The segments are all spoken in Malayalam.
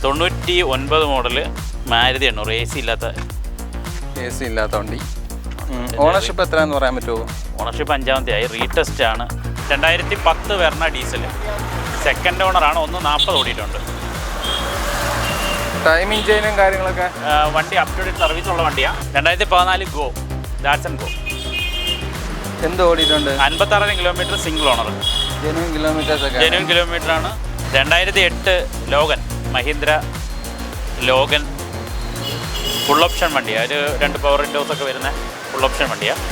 99 മോഡല് മാരുതി 800 AC ഇല്ലാത്ത വണ്ടി. ഓണർഷിപ്പ് എത്രയാണെന്ന് പറയാൻ പറ്റുമോ? ഓണർഷിപ്പ് 5ാമത്തെ ആയി. റീടെസ്റ്റ് ആണ്. 2010 വെർണ ഡീസൽ. സെക്കൻഡ് ഓണറാണ്. 140 ഓടിയിട്ടുണ്ട്. ടൈമിംഗ് ചെയിനും കാര്യങ്ങളൊക്കെ വണ്ടി അപ് ടു ഡേറ്റ് സർവീസ് ഉള്ള വണ്ടിയാണ്. 2014 ഗോ ഡാറ്റ്സൺ ഗോ. എന്ത് ഓടിയിട്ടുണ്ട്? 56,000 kilometre single owner. Genuine kilometre ആണ്. 2008 Logan, Mahindra Logan full option വണ്ടിയാണ്. ഒരു 2 പവർ വിൻഡോസ് ഒക്കെ വരുന്ന ഫുൾ ഓപ്ഷൻ വണ്ടിയാണ്.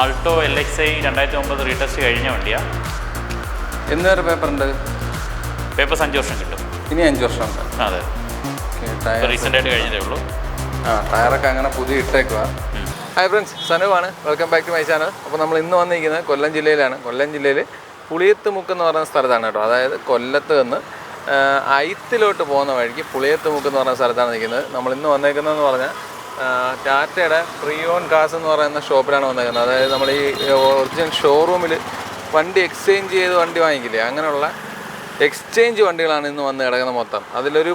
ആൾട്ടോ LXi 2009 റീടെസ്റ്റ് കഴിഞ്ഞ വണ്ടിയാണ്. എന്ന് വരെ പേപ്പർ ഉണ്ട്? പേപ്പർ 5 വർഷം കിട്ടും. ഇനി 5 വർഷം ഉണ്ട്. അതെ, റീസെൻ്റ് ആയിട്ട് കഴിഞ്ഞതേ ഉള്ളൂ. ടയറൊക്കെ അങ്ങനെ പുതിയ ഇട്ടേക്കുക. ഹായ് ഫ്രണ്ട്സ്, സനുവാണ്. Welcome back to my channel. അപ്പോൾ നമ്മൾ ഇന്ന് വന്നിരിക്കുന്നത് കൊല്ലം ജില്ലയിലാണ്. കൊല്ലം ജില്ലയിൽ പുളിയത്തുമുക്ക് എന്ന് പറയുന്ന സ്ഥലത്താണ് കേട്ടോ. അതായത് കൊല്ലത്ത് നിന്ന് ഐത്തിലോട്ട് പോകുന്ന വഴിക്ക് പുളിയത്തുമുക്ക് എന്ന് പറയുന്ന സ്ഥലത്താണ് നിൽക്കുന്നത്. നമ്മൾ ഇന്ന് വന്നേക്കുന്നതെന്ന് പറഞ്ഞാൽ ടാറ്റയുടെ പ്രിയോൺ കാസ് എന്ന് പറയുന്ന ഷോപ്പിലാണ് വന്നേക്കുന്നത്. അതായത് നമ്മൾ ഈ ഒറിജിനൽ ഷോറൂമിൽ വണ്ടി എക്സ്ചേഞ്ച് ചെയ്ത് വണ്ടി വാങ്ങിക്കില്ലേ, അങ്ങനെയുള്ള എക്സ്ചേഞ്ച് വണ്ടികളാണ് ഇന്ന് വന്ന് കിടക്കുന്നത് മൊത്തം. അതിലൊരു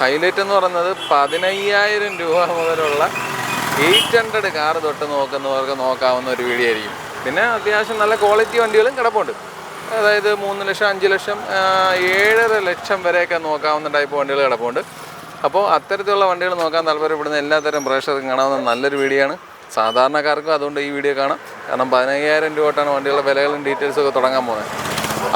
ഹൈലൈറ്റ് എന്ന് പറയുന്നത് 15,000 രൂപ മുതലുള്ള 800 കാർ തൊട്ട് നോക്കുന്നവർക്ക് നോക്കാവുന്ന ഒരു വീഡിയോ ആയിരിക്കും. പിന്നെ അത്യാവശ്യം നല്ല ക്വാളിറ്റി വണ്ടികളും കിടപ്പുണ്ട്. അതായത് 3 ലക്ഷം, 5 ലക്ഷം, 7.5 ലക്ഷം വരെയൊക്കെ നോക്കാവുന്ന ടൈപ്പ് വണ്ടികൾ കിടപ്പുണ്ട്. അപ്പോൾ അത്തരത്തിലുള്ള വണ്ടികൾ നോക്കാൻ താല്പര്യപ്പെടുന്ന എല്ലാത്തരം പ്രേക്ഷകർക്കും കാണാവുന്ന നല്ലൊരു വീഡിയോ ആണ്. സാധാരണക്കാർക്കും അതുകൊണ്ട് ഈ വീഡിയോ കാണാം. കാരണം 15,000 രൂപ തൊട്ടാണ് വണ്ടികളുടെ വിലകളും ഡീറ്റെയിൽസും ഒക്കെ തുടങ്ങാൻ പോകുന്നത്.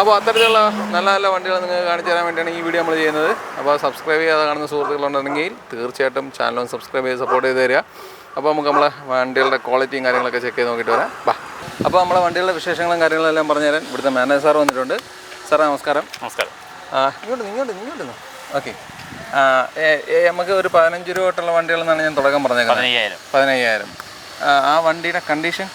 അപ്പോൾ അത്തരത്തിലുള്ള നല്ല നല്ല വണ്ടികൾ നിങ്ങൾക്ക് കാണിച്ചു തരാൻ വേണ്ടിയാണ് ഈ വീഡിയോ നമ്മൾ ചെയ്യുന്നത്. അപ്പോൾ സബ്സ്ക്രൈബ് ചെയ്യാതെ കാണുന്ന സുഹൃത്തുക്കളുണ്ടെങ്കിൽ തീർച്ചയായിട്ടും ചാനലും സബ്സ്ക്രൈബ് ചെയ്ത് സപ്പോർട്ട് ചെയ്ത് തരിക. അപ്പോൾ നമുക്ക് നമ്മളെ വണ്ടികളുടെ ക്വാളിറ്റിയും കാര്യങ്ങളൊക്കെ ചെക്ക് ചെയ്ത് നോക്കിയിട്ട് വരാം. അപ്പോൾ നമ്മളെ വണ്ടികളുടെ വിശേഷങ്ങളും കാര്യങ്ങളും എല്ലാം പറഞ്ഞു തരാൻ ഇവിടുത്തെ മാനേജർ സാർ വന്നിട്ടുണ്ട്. സാറേ നമസ്കാരം. നമസ്കാരം. ഇങ്ങോട്ട് ഓക്കെ. നമുക്ക് ഒരു 15 രൂപ തൊട്ടുള്ള വണ്ടികളെന്നാണ് ഞാൻ തുടക്കം പറഞ്ഞേക്കുന്നത്. 15,000. ആ വണ്ടിയുടെ കണ്ടീഷൻ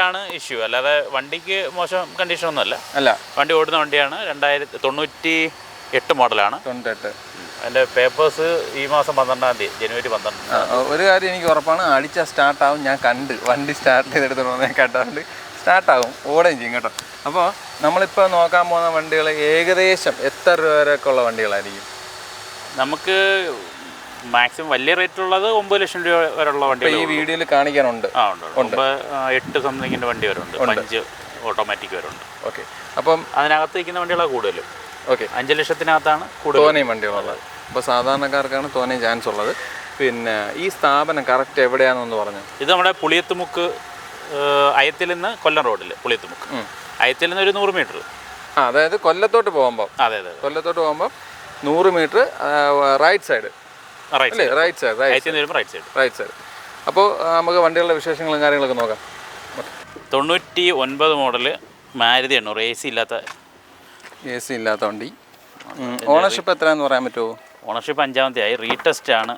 ആണ് ഇഷ്യൂ, അല്ലാതെ വണ്ടിക്ക് മോശം കണ്ടീഷൻ ഒന്നും അല്ല. വണ്ടി ഓടുന്ന വണ്ടിയാണ്. 2098 മോഡലാണ്. 98. അതിൻ്റെ പേപ്പേഴ്സ് ഈ മാസം 12-ാം തീയതി, ജനുവരി 12. ഒരു കാര്യം എനിക്ക് ഉറപ്പാണ്, അടിച്ചാൽ സ്റ്റാർട്ടാവും. ഞാൻ കണ്ട് വണ്ടി സ്റ്റാർട്ട് ചെയ്തെടുത്തോണ്ട് ഞാൻ കണ്ടുകൊണ്ട് സ്റ്റാർട്ടാവും, ഓടുകയും ചെയ്യും കേട്ടോ. അപ്പോൾ നമ്മളിപ്പോൾ നോക്കാൻ പോകുന്ന വണ്ടികൾ ഏകദേശം എത്ര രൂപ വരെയൊക്കെ ഉള്ള വണ്ടികളായിരിക്കും? നമുക്ക് മാക്സിമം വലിയ റേറ്റുള്ളത് 9 ലക്ഷം രൂപ വരെയുള്ള വണ്ടി ഈ വീഡിയോയിൽ കാണിക്കാനുണ്ട്. ഉണ്ട്. 8 സംതിങ്ങിൻ്റെ വണ്ടി വരുന്നുണ്ട്. 5 ഓട്ടോമാറ്റിക് വരുന്നുണ്ട്. ഓക്കെ. അപ്പം അതിനകത്ത് നിൽക്കുന്ന വണ്ടികളാണ് കൂടുതലും. ഓക്കെ. 5 ലക്ഷത്തിനകത്താണ് കൂടുതൽ തോനെയും വണ്ടികളുള്ളത്. അപ്പോൾ സാധാരണക്കാർക്കാണ് തോനെയും ചാൻസ് ഉള്ളത്. പിന്നെ ഈ സ്ഥാപനം കറക്റ്റ് എവിടെയാണെന്ന് പറഞ്ഞു? ഇത് നമ്മുടെ പുളിയത്തുമുക്ക്, അയത്തിൽ നിന്ന് കൊല്ലം റോഡിൽ പുളിയത്തുമുക്ക്. അയത്തിൽ നിന്ന് ഒരു 100 മീറ്റർ. അതായത് കൊല്ലത്തോട്ട് പോകുമ്പോൾ, അതെ, കൊല്ലത്തോട്ട് പോകുമ്പോൾ 100 metre right side. Right side. അപ്പോൾ നമുക്ക് വണ്ടികളുടെ വിശേഷങ്ങളും കാര്യങ്ങളൊക്കെ നോക്കാം. 99 മോഡല് മാരുതി 800 AC ഇല്ലാത്ത വണ്ടി. ഓണർഷിപ്പ് എത്രയാണെന്ന് പറയാൻ പറ്റുമോ? ഓണർഷിപ്പ് 5ാമത്തെ ആയി. റീടെസ്റ്റ് ആണ്.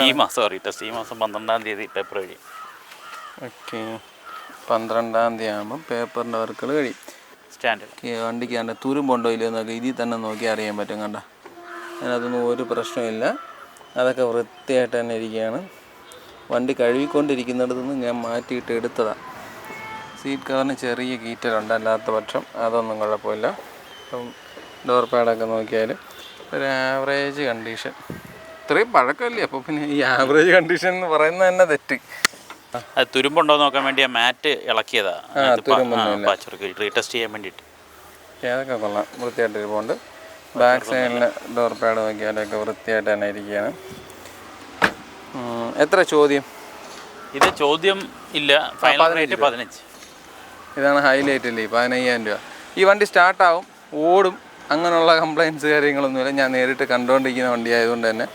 ഈ മാസം 12-ാം തീയതി ഫെബ്രുവരി. ഓക്കെ. 12-ാം തീയതി ആകുമ്പോൾ പേപ്പറിൻ്റെ വർക്കുകൾ കഴിയും. സ്റ്റാൻഡേർഡ് വണ്ടിക്ക് കണ്ട തുരുമ്പുണ്ടോ ഇല്ലയോ എന്നൊക്കെ ഇതിൽ തന്നെ നോക്കി അറിയാൻ പറ്റും. കണ്ട, അതിനകത്തൊന്നും ഒരു പ്രശ്നമില്ല. അതൊക്കെ വൃത്തിയായിട്ട് തന്നെ ഇരിക്കുകയാണ്. വണ്ടി കഴുകിക്കൊണ്ടിരിക്കുന്നിടത്തുനിന്ന് ഞാൻ മാറ്റിയിട്ട് എടുത്തതാണ്. സീറ്റ് കവറിന് ചെറിയ കീറ്റലുണ്ട്, അല്ലാത്ത പക്ഷം അതൊന്നും കുഴപ്പമില്ല. അപ്പം ഡോർ പാഡൊക്കെ നോക്കിയാൽ ഒരു ആവറേജ് കണ്ടീഷൻ. ഇത്രയും പഴക്കമല്ലേ, അപ്പോൾ പിന്നെ ഈ ആവറേജ് കണ്ടീഷൻ എന്ന് പറയുന്നത് തന്നെ തെറ്റ്. അത് തുരുമ്പുണ്ടോ നോക്കാൻ വേണ്ടി ആ മാറ്റ് ഇളക്കിയതാണ്. റീടെസ്റ്റ് ചെയ്യാൻ വേണ്ടിയിട്ട്. അതൊക്കെ കൊള്ളാം, വൃത്തിയായിട്ട് ഇരിപ്പുണ്ട്. ബാക്ക് സൈഡിൽ ഡോർ പാഡ് നോക്കിയാലൊക്കെ വൃത്തിയായിട്ട് തന്നെ ഇരിക്കുകയാണ്. എത്ര ചോദ്യം? ഇത് ചോദ്യം ഇല്ല. Final rate 15. ഇതാണ് ഹൈലൈറ്റ് അല്ലേ, 15,000 രൂപ. ഈ വണ്ടി സ്റ്റാർട്ടാവും, ഓടും, അങ്ങനെയുള്ള കംപ്ലയിൻറ്റ്സ് കാര്യങ്ങളൊന്നുമില്ല. ഞാൻ നേരിട്ട് കണ്ടുകൊണ്ടിരിക്കുന്ന വണ്ടി ആയതുകൊണ്ട് തന്നെ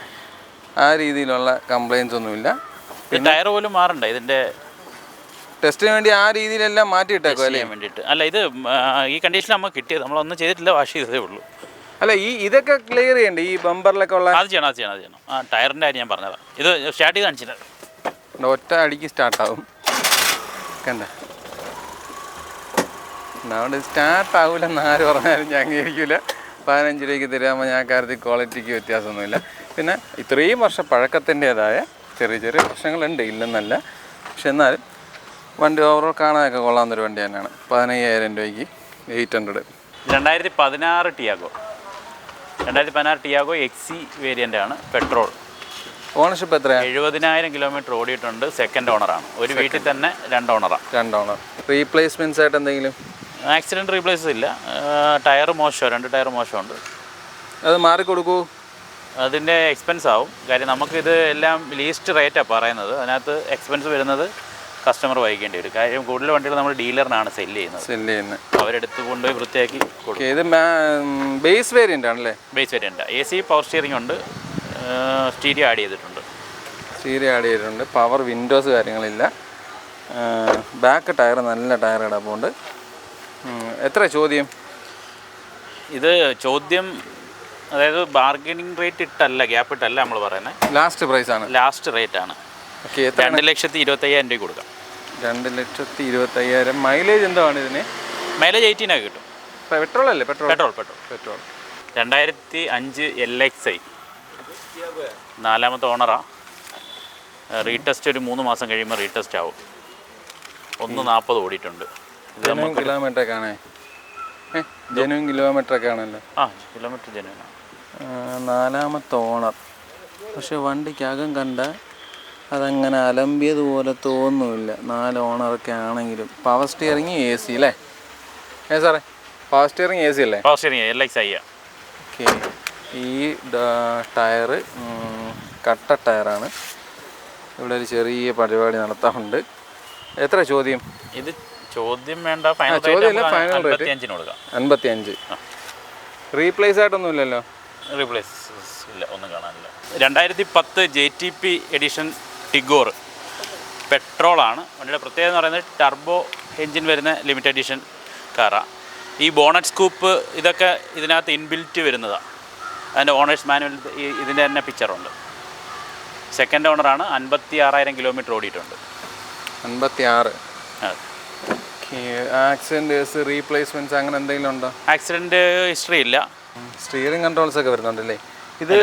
ആ രീതിയിലുള്ള കംപ്ലയിൻറ്റ്സ് ഒന്നുമില്ല. പിന്നെ ടയർ പോലും മാറണ്ട. ഇതിൻ്റെ ടെസ്റ്റിന് വേണ്ടി ആ രീതിയിലെല്ലാം മാറ്റിയിട്ടേക്കും അല്ലേ വേണ്ടിയിട്ട്. അല്ല, ഇത് ഈ കണ്ടീഷൻ നമുക്ക് കിട്ടിയത്, നമ്മളൊന്നും ചെയ്തിട്ടില്ല, വാഷ് ചെയ്തതേ ഉള്ളൂ. അല്ല, ഇതൊക്കെ ക്ലിയർ ചെയ്യണ്ടേ? ഈ ബമ്പറിലൊക്കെ ഉള്ള അത് ചെയ്യണം. ആ ടയറിൻ്റെ കാര്യം ഞാൻ പറഞ്ഞതാണ്. ഇത് സ്റ്റാർട്ട് ചെയ്ത് കാണിച്ചില്ല. ഒറ്റ അടിക്ക് സ്റ്റാർട്ടാവും. കണ്ട, അതുകൊണ്ട് സ്റ്റാർട്ടാവില്ലെന്ന് ആര് പറഞ്ഞാലും ഞാൻ അംഗീകരിക്കില്ല. 15 രൂപയ്ക്ക് തരാകുമ്പോൾ ഞാൻ കാര്യത്തിൽ ക്വാളിറ്റിക്ക് വ്യത്യാസമൊന്നുമില്ല. പിന്നെ ഇത്രയും വർഷം പഴക്കത്തിൻ്റേതായ ചെറിയ ചെറിയ പ്രശ്നങ്ങളുണ്ട്, ഇല്ലെന്നല്ല. പക്ഷെ എന്നാലും വണ്ടി ഓവറോൾ കാണാനൊക്കെ കൊള്ളാവുന്നൊരു വണ്ടി തന്നെയാണ്. 15,000 രൂപയ്ക്ക് 800. 2016 ടിയാഗോ. 2016 ടിയാഗോ എക്സി വേരിയൻ്റ് ആണ്, പെട്രോൾ. ഓണർഷിപ്പ് എത്രയാണ്? 70,000 കിലോമീറ്റർ ഓടിയിട്ടുണ്ട്. സെക്കൻഡ് ഓണറാണ്. ഒരു വീട്ടിൽ തന്നെ 2 ഓണറാണ്. 2 ഓണർ. റീപ്ലേസ്മെൻറ്റ്സ് ആയിട്ട് എന്തെങ്കിലും? ആക്സിഡൻറ്റ് റീപ്ലേസ് ഇല്ല. ടയർ മോശം, 2 ടയർ മോശമുണ്ട്. അത് മാറിക്കൊടുക്കൂ? അതിൻ്റെ എക്സ്പെൻസ് ആവും. കാര്യം നമുക്കിത് എല്ലാം ലീസ്റ്റ് റേറ്റാണ് പറയുന്നത്. അതിനകത്ത് എക്സ്പെൻസ് വരുന്നത് കസ്റ്റമർ വഹിക്കേണ്ടി വരും. കാര്യം കൂടുതൽ വണ്ടികൾ നമ്മൾ ഡീലറിനാണ് സെല്ല് ചെയ്യുന്നത്. അവരെടുത്ത് കൊണ്ടുപോയി വൃത്തിയാക്കി കൊടുക്കും. ഇത് ബേസ് വേരിയൻ്റ് ആണല്ലേ? Base variant. AC power steering ഉണ്ട്, സ്റ്റീരിയോ ആഡ് ചെയ്തിട്ടുണ്ട്. പവർ വിൻഡോസ് കാര്യങ്ങളില്ല. ബാക്ക് ടയർ നല്ല ടയർ കിടപ്പുണ്ട്. എത്ര ചോദ്യം? ഇത് ചോദ്യം അതായത് ബാർഗനിങ് റേറ്റ് ഇട്ടല്ല, ഗ്യാപ്പ് ഇട്ടല്ല നമ്മൾ പറയുന്നത്. ലാസ്റ്റ് പ്രൈസ് ആണ്, ലാസ്റ്റ് റേറ്റ് ആണ്. 2,25,000 രൂപ കൊടുക്കാം. 2,25,000. മൈലേജ് എന്താണ് ഇതിന്? മൈലേജ് 18 ഒക്കെ കിട്ടും. പെട്രോൾ അല്ലേ? പെട്രോൾ. 2005 LXi 4ാമത്തെ ഓണറാണ്. റീടെസ്റ്റ് ഒരു 3 മാസം കഴിയുമ്പോൾ റീടെസ്റ്റ് ആവും. 140 ഓടിയിട്ടുണ്ട്. കിലോമീറ്ററൊക്കെ ആണേ? ജെനുവിൻ കിലോമീറ്ററൊക്കെ ആണല്ലോ. കിലോമീറ്റർ ജെനുവിനാണ്. 4ാമത്തെ ഓണർ. പക്ഷെ വണ്ടിക്കകം കണ്ട അതങ്ങനെ അലമ്പിയതുപോലെ തോന്നുന്നില്ല. 4 ഓണറൊക്കെ ആണെങ്കിലും. പവർ സ്റ്റിയറിങ് AC അല്ലേ? സാറേ പവർ സ്റ്റിയറിങ് AC അല്ലേ? Power steering LXi. ഓക്കെ. ഈ ടയറ് കട്ട ടയറാണ്. ഇവിടെ ഒരു ചെറിയ പരിപാടി നടത്താറുണ്ട്. എത്ര ചോദ്യം? ഇത് ചോദ്യം വേണ്ട, ഫൈനൽ റേറ്റ് 55. റീപ്ലേസ് ആയിട്ടൊന്നും ഇല്ലല്ലോ? റീപ്ലേസ് ഇല്ല, ഒന്നും കാണാനില്ല. 2010 JTP എഡിഷൻ ടിഗോർ പെട്രോളാണ്. വണ്ടിയുടെ പ്രത്യേകത എന്ന് പറയുന്നത് ടർബോ എൻജിൻ വരുന്ന ലിമിറ്റഡ് എഡിഷൻ കാറാണ്. ഈ ബോണറ്റ് സ്കൂപ്പ് ഇതൊക്കെ ഇതിനകത്ത് ഇൻബിൽറ്റ് വരുന്നതാണ്. അതിൻ്റെ ഓണേഴ്സ് മാനുവൽ ഇതിൻ്റെ തന്നെ പിക്ചറുണ്ട്. സെക്കൻഡ് ഓണറാണ്. 56,000 കിലോമീറ്റർ ഓടിയിട്ടുണ്ട്. 56. ആക്സിഡൻറ്റ് റീപ്ലേസ്മെൻറ്റ്സ് അങ്ങനെ എന്തെങ്കിലും ഉണ്ടോ? ആക്സിഡൻറ്റ് ഹിസ്റ്ററി ഇല്ല. സ്റ്റിയറിംഗ് കൺട്രോൾസ് ഒക്കെ വരുന്നുണ്ടല്ലേ? ഇത്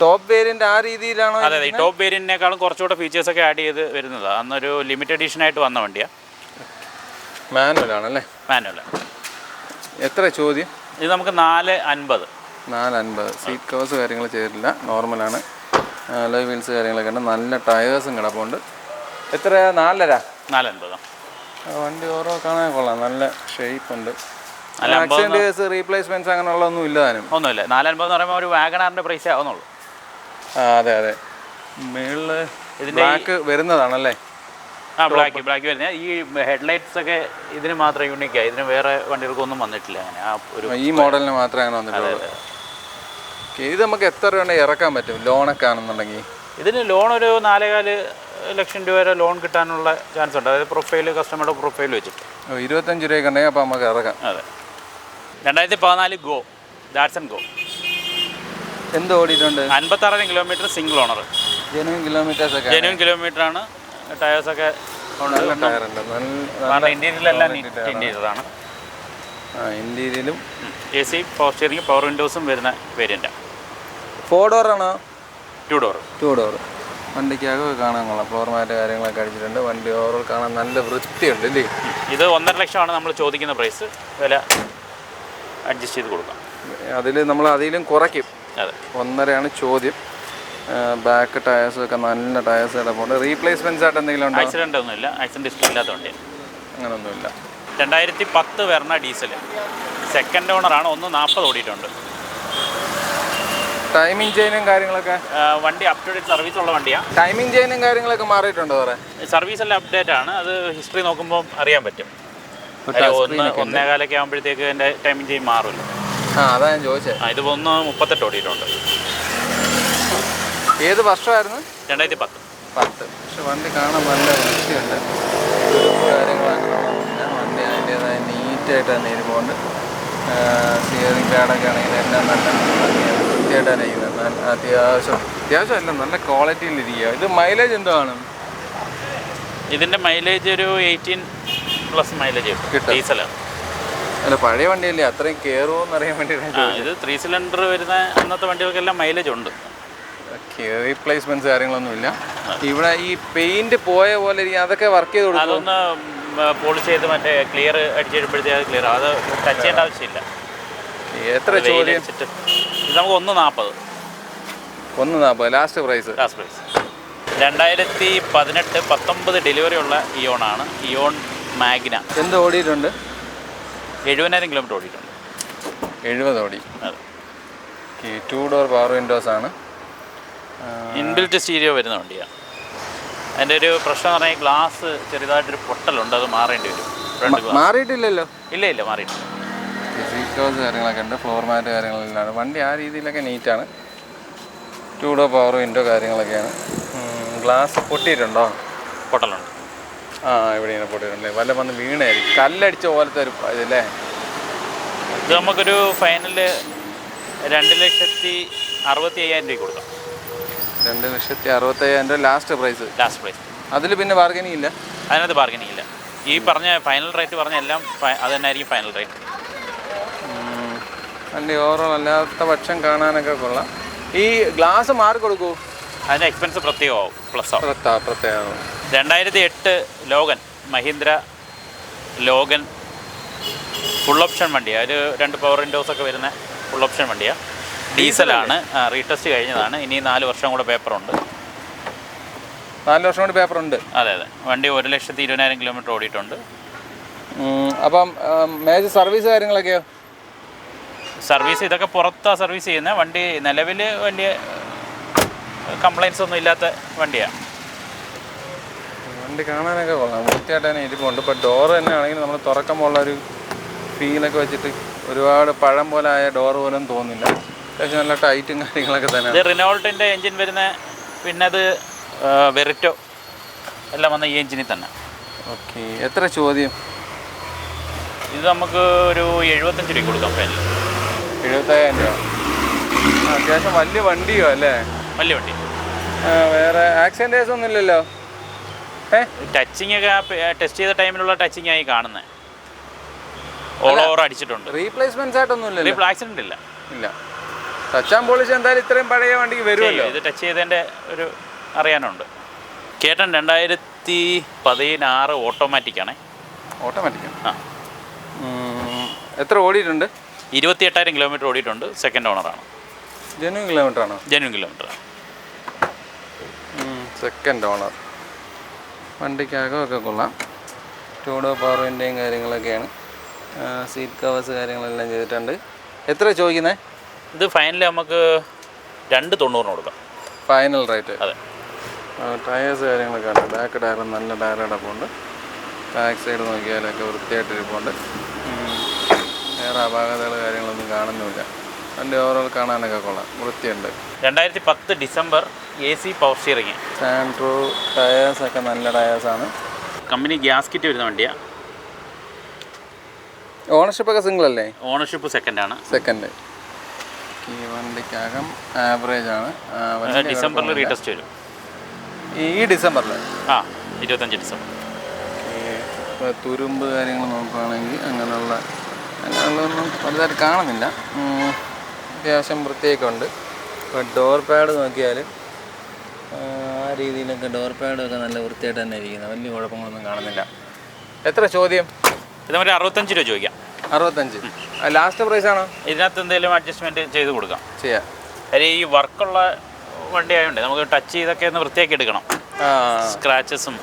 ടോപ്പ് വേരിയൻ്റ് ആ രീതിയിലാണോ? അതെ, ഈ ടോപ്പ് വേരിയൻറ്റിനേക്കാളും കുറച്ചുകൂടെ ഫീച്ചേഴ്സൊക്കെ ആഡ് ചെയ്ത് വരുന്നതാണ്. അന്നൊരു ലിമിറ്റഡ് എഡിഷൻ ആയിട്ട് വന്ന വണ്ടിയാണ്. മാനുവൽ ആണല്ലേ? മാനുവലാണ്. എത്ര ചോദ്യം? ഇത് നമുക്ക് 450. 450. സീറ്റ് കവേഴ്സ് കാര്യങ്ങൾ ചെയ്തിട്ടില്ല, നോർമലാണ്. അലോയ് വീൽസ് കാര്യങ്ങളൊക്കെ ഉണ്ട്. നല്ല ടയേഴ്സും കിടപ്പുണ്ട്. എത്ര? 450. വണ്ടി ഓരോ കാണാൻ കൊള്ളാം, നല്ല ഷേപ്പ് ഉണ്ട്. ആക്സിഡൻറ്റ് റീപ്ലേസ്മെൻറ്റ്സ് അങ്ങനെയുള്ളതൊന്നും ഇല്ല. ഒന്നുമില്ല. 450 എന്ന് പറയുമ്പോൾ ഒരു വാഗണാറിൻ്റെ പ്രൈസേ ആവുന്നുള്ളൂ. അതെ. മേളിൽ ഇതിൻ്റെ ബ്ലാക്ക് വരുന്നതാണല്ലേ? ബ്ലാക്ക് വരുന്നത്. ഈ ഹെഡ്ലൈറ്റ്സ് ഒക്കെ ഇതിന് മാത്രം യൂണിക്കാണ്. ഇതിന് വേറെ വണ്ടികൾക്കൊന്നും വന്നിട്ടില്ല അങ്ങനെ. ഈ മോഡലിന് മാത്രമേ അങ്ങനെ വന്നിട്ടുള്ളൂ. ഇത് നമുക്ക് എത്ര രൂപ ഇറക്കാൻ പറ്റും ലോണൊക്കെ ആണെന്നുണ്ടെങ്കിൽ? ഇതിന് ലോൺ ഒരു 4.4 ലക്ഷം രൂപ വരെ ലോൺ കിട്ടാനുള്ള ചാൻസ് ഉണ്ട്. അതായത് പ്രൊഫൈൽ, കസ്റ്റമറുടെ പ്രൊഫൈൽ വെച്ചിട്ട് 25 രൂപയൊക്കെ ഉണ്ടെങ്കിൽ അപ്പോൾ നമുക്ക് ഇറക്കാം. അതെ. 2014 ഗോ, ഡാറ്റ്സൺ ഗോ. എന്ത് ഓടിയിട്ടുണ്ട്? 56,000 കിലോമീറ്റർ, സിംഗിൾ ഓണർ. ജെനുവിൻ കിലോമീറ്ററാണ്. ടയേഴ്സൊക്കെ ഇന്റീരിയലെല്ലാം നീറ്റ് ഇൻറ്റീരിയറാണ്. ഇന്റീരിയലും AC പവർ സ്റ്റിയറിംഗ്, പവർ വിൻഡോസും വരുന്ന വേരിയൻ്റാണ്. 4 ഡോറാണോ? 2 ഡോർ. വണ്ടിക്കകമൊക്കെ കാണാൻ കൊള്ളാം. ഫ്ലോർ മാറ്റ് കാര്യങ്ങളൊക്കെ അടിച്ചിട്ടുണ്ട്. വണ്ടി ഓവറോൾ കാണാൻ നല്ല വൃത്തിയുണ്ട് അല്ലേ? ഇത് 1.5 ലക്ഷമാണ് നമ്മൾ ചോദിക്കുന്ന പ്രൈസ്. വില അഡ്ജസ്റ്റ് ചെയ്ത് കൊടുക്കാം. അതിലും കുറയ്ക്കും. അതെ. 1.5 ചോദ്യം. ബാക്ക് ടയേഴ്സൊക്കെ നല്ല ടയേഴ്സ് കിടപ്പുണ്ട്. റീപ്ലേസ്മെൻറ്റ്സ് ആയിട്ട് എന്തെങ്കിലും ഉണ്ടോ? ആക്സിഡൻ്റ് ഒന്നുമില്ല. ആക്സിഡൻറ്റ് ഹിസ്റ്ററി ഇല്ലാത്ത വണ്ടിയാണ്. അങ്ങനെയൊന്നുമില്ല. 2010 വെർണ ഡീസൽ, സെക്കൻഡ് ഓണറാണ്. 140 ഓടിയിട്ടുണ്ട്. ടൈമിംഗ് ചെയിനും കാര്യങ്ങളൊക്കെ? വണ്ടി അപ് ടു ഡേറ്റ് സർവീസ് ഉള്ള വണ്ടിയാണ്. ടൈമിംഗ് ചെയിനും കാര്യങ്ങളൊക്കെ മാറിയിട്ടുണ്ടോ സാറേ? സർവീസ് എല്ലാം അപ്ഡേറ്റ് ആണ്. അത് ഹിസ്റ്ററി നോക്കുമ്പോൾ അറിയാൻ പറ്റും. 1.25 ആകുമ്പോഴത്തേക്ക് എൻ്റെ ടൈമിംഗ് ചെയിൻ മാറുമല്ലോ. അതാ ഞാൻ ചോദിച്ചത്. ഇത് 138 ഓടിയിട്ടുണ്ട്. ഏത് വർഷമായിരുന്നു? 2010. പക്ഷെ വണ്ടി കാണാൻ നല്ല വൃത്തിയുണ്ട്. കാര്യങ്ങളൊന്നുമില്ല. വണ്ടി അതിൻ്റേതായ നീറ്റായിട്ട് തന്നെ ഇരുന്നുകൊണ്ട് സ്റ്റിയറിംഗ് പാഡൊക്കെ ആണെങ്കിൽ എല്ലാം നല്ല വൃത്തിയായിട്ട് തന്നെ ഇരിക്കുന്നത്. അത്യാവശ്യമല്ല, നല്ല ക്വാളിറ്റിയിലിരിക്കുക. ഇത് മൈലേജ് എന്താണ്? ഇതിൻ്റെ മൈലേജ് ഒരു 18+ മൈലേജ് കിട്ടും. ഡീസലാണ്. അല്ല, പഴയ വണ്ടിയല്ലേ, അത്രയും കയറുമോയെന്ന് അറിയാൻ വേണ്ടിയിട്ടാണ്. ഇത് 3 സിലിണ്ടർ വരുന്ന അന്നത്തെ വണ്ടികൾക്കെല്ലാം മൈലേജ് ഉണ്ട്. റീപ്ലേസ്മെൻറ്റ്സ് കാര്യങ്ങളൊന്നുമില്ല. ഇവിടെ ഈ പെയിന്റ് പോയ പോലെ അതൊക്കെ വർക്ക് ചെയ്ത് കൊടുക്കും. അതൊന്ന് പോളിഷ് ചെയ്ത് മറ്റേ ക്ലിയർ അടിച്ച് കഴിയുമ്പോഴത്തേക്ക് ക്ലിയർ. അത് ടച്ച് ചെയ്യേണ്ട ആവശ്യമില്ല. എത്ര ചോദ്യം? ഇത് നമുക്ക് 140. 140 ലാസ്റ്റ് പ്രൈസ്. 2018-19 ഡെലിവറി ഉള്ള ഇയോണാണ്. Eon Magna. എന്ത് ഓടിയിട്ടുണ്ട്? 70,000 കിലോമീറ്റർ ഓടിയിട്ടുണ്ട്. 70 ഓടി. അതെ. 2 ഡോർ പവർ വിൻഡോസ് ആണ്. ഇൻബിൽറ്റ് സ്റ്റീരിയോ വരുന്ന വണ്ടിയാണ്. അതിൻ്റെ ഒരു പ്രശ്നം എന്ന് പറഞ്ഞാൽ ഗ്ലാസ് ചെറുതായിട്ടൊരു പൊട്ടലുണ്ട്, അത് മാറേണ്ടി വരും. മാറിയിട്ടില്ലല്ലോ? ഇല്ല മാറിയിട്ടില്ല. സീറ്റ് കവേഴ്സ് കാര്യങ്ങളൊക്കെ ഉണ്ട്, ഫ്ലോർ മാറ്റ് കാര്യങ്ങളെല്ലാം. വണ്ടി ആ രീതിയിലൊക്കെ നീറ്റാണ്. 2 ഡോർ പവർ വിൻഡോ കാര്യങ്ങളൊക്കെയാണ്. ഗ്ലാസ് പൊട്ടിയിട്ടുണ്ടോ? പൊട്ടലുണ്ട്. ഇവിടെ ഇങ്ങനെ പൊട്ടിയിട്ടുണ്ട്. വല്ല വന്ന് വീണായിരിക്കും, കല്ലടിച്ച പോലത്തെ ഒരു ഇതല്ലേ. ഇത് നമുക്കൊരു ഫൈനൽ 2,65,000 രൂപ കൊടുക്കാം. 2,65,000 രൂപ ലാസ്റ്റ് പ്രൈസ്. അതിൽ പിന്നെ ബാർഗനിങ് ഇല്ല? അതിനകത്ത് ബാർഗനിങ് ഇല്ല. ഈ പറഞ്ഞ ഫൈനൽ റേറ്റ് പറഞ്ഞ എല്ലാം അത് തന്നെ ആയിരിക്കും ഫൈനൽ റേറ്റ്. വണ്ടി ഓവറോൾ അല്ലാത്ത പക്ഷം കാണാനൊക്കെ കൊള്ളാം. ഈ ഗ്ലാസ് മാറി കൊടുക്കൂ? അതിൻ്റെ എക്സ്പെൻസ് പ്രത്യേകമാവും, പ്ലസ് ആവും. പ്രത്യേകം. 2008 Logan, Mahindra Logan full option വണ്ടിയാണ്. ഒരു 2 പവർ വിൻഡോസൊക്കെ വരുന്ന ഫുൾ ഓപ്ഷൻ വണ്ടിയാണ്. ഡീസലാണ്. റീടെസ്റ്റ് കഴിഞ്ഞതാണ്. ഇനി 4 വർഷം കൂടെ പേപ്പറുണ്ട്. 4 വർഷം കൊണ്ട് പേപ്പറുണ്ട്? അതെ. വണ്ടി 1,20,000 കിലോമീറ്റർ ഓടിയിട്ടുണ്ട്. അപ്പം മേജർ സർവീസ് കാര്യങ്ങളൊക്കെയോ? സർവീസ് ഇതൊക്കെ പുറത്താണ് സർവീസ് ചെയ്യുന്നത്. വണ്ടി നിലവിൽ വലിയ കംപ്ലൈൻസ് ഒന്നും ഇല്ലാത്ത വണ്ടിയാണ്. വണ്ടി കാണാനൊക്കെ കൊള്ളാം, വൃത്തിയായിട്ട് തന്നെ ഇരിപ്പുണ്ട്. ഇപ്പോൾ ഡോറ് തന്നെ ആണെങ്കിൽ നമ്മൾ തുറക്കുമ്പോൾ ഒരു ഫീലൊക്കെ വെച്ചിട്ട് ഒരുപാട് പഴം പോലെ ആയ ഡോറ് പോലും തോന്നില്ല. അത്യാവശ്യം നല്ല ടൈറ്റും കാര്യങ്ങളൊക്കെ തന്നെ. ഇത് റിനോൾട്ടിൻ്റെ എൻജിൻ വരുന്ന, പിന്നെ അത് വെറിറ്റോ എല്ലാം വന്ന ഈ എൻജിനിൽ തന്നെ. ഓക്കെ. എത്ര ചോദ്യം? ഇത് നമുക്ക് ഒരു 75 രൂപ കൊടുക്കാം ഫൈനൽ. 75,000 രൂപ. അത്യാവശ്യം വലിയ വണ്ടിയോ അല്ലേ? വലിയ വണ്ടി. വേറെ ആക്സിഡൻറ്റ് കേസ് ഒന്നും ഇല്ലല്ലോ? ടച്ചിങ് ഒക്കെ ടെസ്റ്റ് ചെയ്ത ടൈമിലുള്ള ടച്ചിങ് ആയി കാണുന്നത്. ഓൾ ഓവർ അടിച്ചിട്ടുണ്ട്. റീപ്ലേസ്മെന്റ്സ് ആയിട്ടൊന്നും ഇല്ല? ആക്സിഡന്റ് ഇല്ല. ടച്ച് ആൻഡ് പോളിഷ് എന്തായാലും ഇത്രയും പഴയ വണ്ടിക്ക് വരുമല്ലോ. ഇത് ടച്ച് ചെയ്തതിൻ്റെ ഒരു അറിയാനുണ്ട്. കേട്ടൻ 2016 ഓട്ടോമാറ്റിക്കാണ്. ഓട്ടോമാറ്റിക്കാണ്. എത്ര ഓടിയിട്ടുണ്ട്? 28,000 കിലോമീറ്റർ ഓടിയിട്ടുണ്ട്. സെക്കൻഡ് ഓണറാണ്. ജെന്യൂൻ കിലോമീറ്റർ ആണോ? Genuine kilometre. Second owner. വണ്ടിക്കകമൊക്കെ കൊള്ളാം. 2 ഡോർ പവർ വിൻഡോയും കാര്യങ്ങളൊക്കെയാണ്. സീറ്റ് കവേഴ്സ് കാര്യങ്ങളെല്ലാം ചെയ്തിട്ടുണ്ട്. എത്ര ചോദിക്കുന്നത്? ഇത് ഫൈനൽ നമുക്ക് 2,90 കൊടുക്കാം. Final rate? അതെ. ടയേഴ്സ് കാര്യങ്ങളൊക്കെ ഉണ്ട്. ബാക്ക് ടയർ നല്ല ടയർ അടപ്പുണ്ട്. ബാക്ക് സൈഡ് നോക്കിയാലൊക്കെ വൃത്തിയായിട്ട് ഇരിപ്പുണ്ട്. വേറെ അപാകതകൾ കാര്യങ്ങളൊന്നും കാണുന്നുമില്ല. വണ്ടി ഓവറോൾ കാണാനൊക്കെ കൊള്ളാം, വൃത്തിയുണ്ട്. 2010 December AC power steering. Santro ടയേഴ്സൊക്കെ നല്ല ടയേഴ്സാണ്. കമ്പനി ഗ്യാസ് കിറ്റ് വരുന്ന വണ്ടിയാണ്. ഓണർഷിപ്പ് ഒക്കെ സിംഗിൾ അല്ലേ? ഓണർഷിപ്പ് സെക്കൻഡാണ്. സെക്കൻഡ്. ഈ വണ്ടിക്കകം ആവറേജ് ആണ്. ഡിസംബറിൽ റീടെസ്റ്റ് വരും. ഈ ഡിസംബറിൽ? 25 ഡിസംബർ. തുരുമ്പ് കാര്യങ്ങൾ നോക്കുകയാണെങ്കിൽ അങ്ങനെയുള്ളതൊന്നും വലുതായിട്ട് കാണുന്നില്ല. അത്യാവശ്യം വൃത്തിയൊക്കെ ഉണ്ട്. ഇപ്പോൾ ഡോർ പാഡ് നോക്കിയാൽ ആ രീതിയിലൊക്കെ ഡോർ പാഡൊക്കെ നല്ല വൃത്തിയായിട്ട് തന്നെ ഇരിക്കുന്നത്. വലിയ കുഴപ്പങ്ങളൊന്നും കാണുന്നില്ല. എത്ര ചോദ്യം? ഇത് നമുക്ക് 65 രൂപ ചോദിക്കാം. 65? ലാസ്റ്റ് പ്രൈസ് ആണോ? ഇതിനകത്ത് എന്തെങ്കിലും അഡ്ജസ്റ്റ്മെൻറ്റ് ചെയ്ത് കൊടുക്കാം. ചെയ്യാം. കാര്യം ഈ വർക്കുള്ള വണ്ടി ആയതുകൊണ്ട് നമുക്ക് ടച്ച് ചെയ്തൊക്കെ ഒന്ന് വൃത്തിയാക്കി എടുക്കണം. സ്ക്രാച്ചസും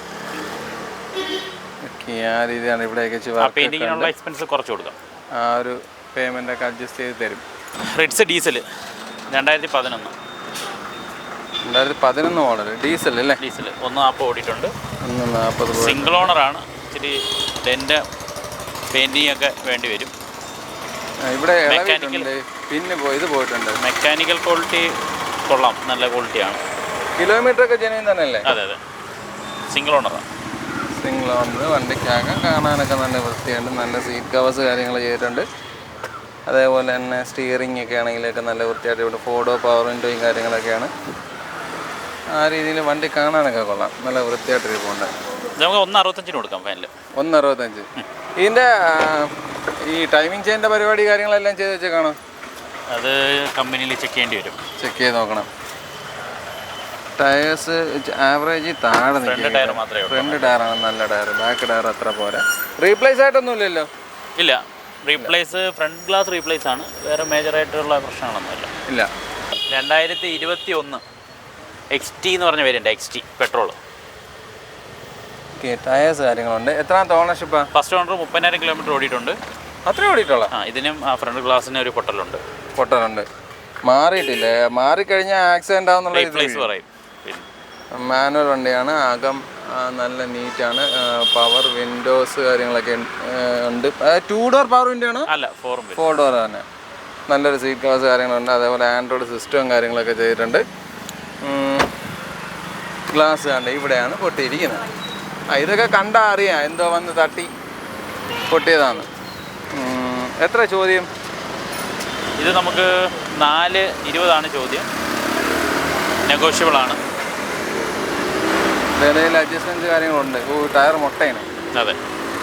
ആ രീതിയാണ് ഇവിടെയൊക്കെ. പെയിൻറ്റിങ്ങിനുള്ള എക്സ്പെൻസ് കുറച്ച് കൊടുക്കാം. ആ ഒരു പേയ്മെൻ്റ് ഒക്കെ അഡ്ജസ്റ്റ് ചെയ്ത് തരും. Ritz diesel 2011. 2011 മോഡൽ ഡീസൽ അല്ലേ? ഡീസൽ 140 ഓടിയിട്ടുണ്ട്. 140. സിംഗിൾ ഓണറാണ്. ഇച്ചിരി ഡെൻ്റ് പെയിൻറ്റിങ് ഒക്കെ വേണ്ടി വരും. ഇവിടെ പിന്നെ ഇത് പോയിട്ടുണ്ട്. മെക്കാനിക്കൽ ക്വാളിറ്റി കൊള്ളാം, നല്ല ക്വാളിറ്റിയാണ്. കിലോമീറ്റർ ഒക്കെ ജെന്യൂൻ തന്നെയല്ലേ? അതെ. സിംഗിൾ ഓണറാണ്. Single owner. വണ്ടിക്കകം കാണാനൊക്കെ നല്ല വൃത്തിയുണ്ട്. നല്ല സീറ്റ് കവേഴ്സ് കാര്യങ്ങൾ ചെയ്തിട്ടുണ്ട്. അതേപോലെ തന്നെ സ്റ്റിയറിംഗ് ഒക്കെ ആണെങ്കിലൊക്കെ നല്ല വൃത്തിയായിട്ട് ഇവിടെ 4 ഡോർ പവർ വിൻഡോയും കാര്യങ്ങളൊക്കെയാണ്. ആ രീതിയിൽ വണ്ടി കാണാനൊക്കെ കൊള്ളാം, നല്ല വൃത്തിയായിട്ട് ഇരിപ്പുണ്ട്. നമുക്ക് 165 കൊടുക്കാം ഫൈനൽ. 165. ഇതിൻ്റെ ഈ ടൈമിംഗ് ചെയിൻ്റെ പരിപാടി കാര്യങ്ങളെല്ലാം ചെയ്ത് വെച്ച് കാണാം. അത് കമ്പനിയിൽ ചെക്ക് ചെയ്യേണ്ടി വരും. ചെക്ക് ചെയ്ത് നോക്കണം. ടയേഴ്സ് ആവറേജ് താഴെ നിൽക്കും. ഫ്രണ്ട് ടയറാണ് നല്ല ടയർ. ബാക്ക് ടയർ അത്ര പോരാ. റീപ്ലേസ് ആയിട്ടൊന്നും ഇല്ലല്ലോ? ഇല്ല, റീപ്ലേസ് ഫ്രണ്ട് ഗ്ലാസ് റീപ്ലേസ് ആണ്, വേറെ മേജറായിട്ടുള്ള പ്രശ്നങ്ങളൊന്നുമില്ല. ഇല്ല. 2021 XT എന്ന് പറഞ്ഞ variant, XT petrol. Okay, tyres കാര്യങ്ങളുണ്ട്. എത്രാമത്തെ ഓണർഷിപ്പാണ്? ഫസ്റ്റ് ഓണർ 30,000 കിലോമീറ്റർ ഓടിയിട്ടുണ്ട്. അത്രയും ഓടിയിട്ടുള്ള? ഇതിനും ആ ഫ്രണ്ട് ഗ്ലാസ്സിന് ഒരു പൊട്ടലുണ്ട്. മാറിയിട്ടില്ല. മാറിക്കഴിഞ്ഞാൽ ആക്സിഡൻ്റ് ആവുന്നുള്ള റീപ്ലേസ് പറയും. മാനുവൽ വണ്ടിയാണ്. അകം നല്ല നീറ്റാണ്. പവർ വിൻഡോസ് കാര്യങ്ങളൊക്കെ ഉണ്ട്. 2 ഡോർ പവർ വിൻഡോ ആണ്? അല്ല, 4 ഡോർ തന്നെ. നല്ലൊരു സീറ്റ് കവേഴ്സ് കാര്യങ്ങളുണ്ട്. അതേപോലെ ആൻഡ്രോയിഡ് സിസ്റ്റവും കാര്യങ്ങളൊക്കെ ചെയ്തിട്ടുണ്ട്. ഗ്ലാസ് കണ്ട് ഇവിടെയാണ് പൊട്ടിയിരിക്കുന്നത്. ഇതൊക്കെ കണ്ടാൽ അറിയാം എന്തോ വന്ന് തട്ടി പൊട്ടിയതാണ്. എത്ര ചോദ്യം? ഇത് നമുക്ക് 420 ചോദ്യം. നെഗോഷ്യബിൾ ആണ്. വിലയിൽ അഡ്ജസ്റ്റ്മെൻറ്റ് കാര്യങ്ങളുണ്ട്. ടയർ മുട്ടയാണ്. അതെ.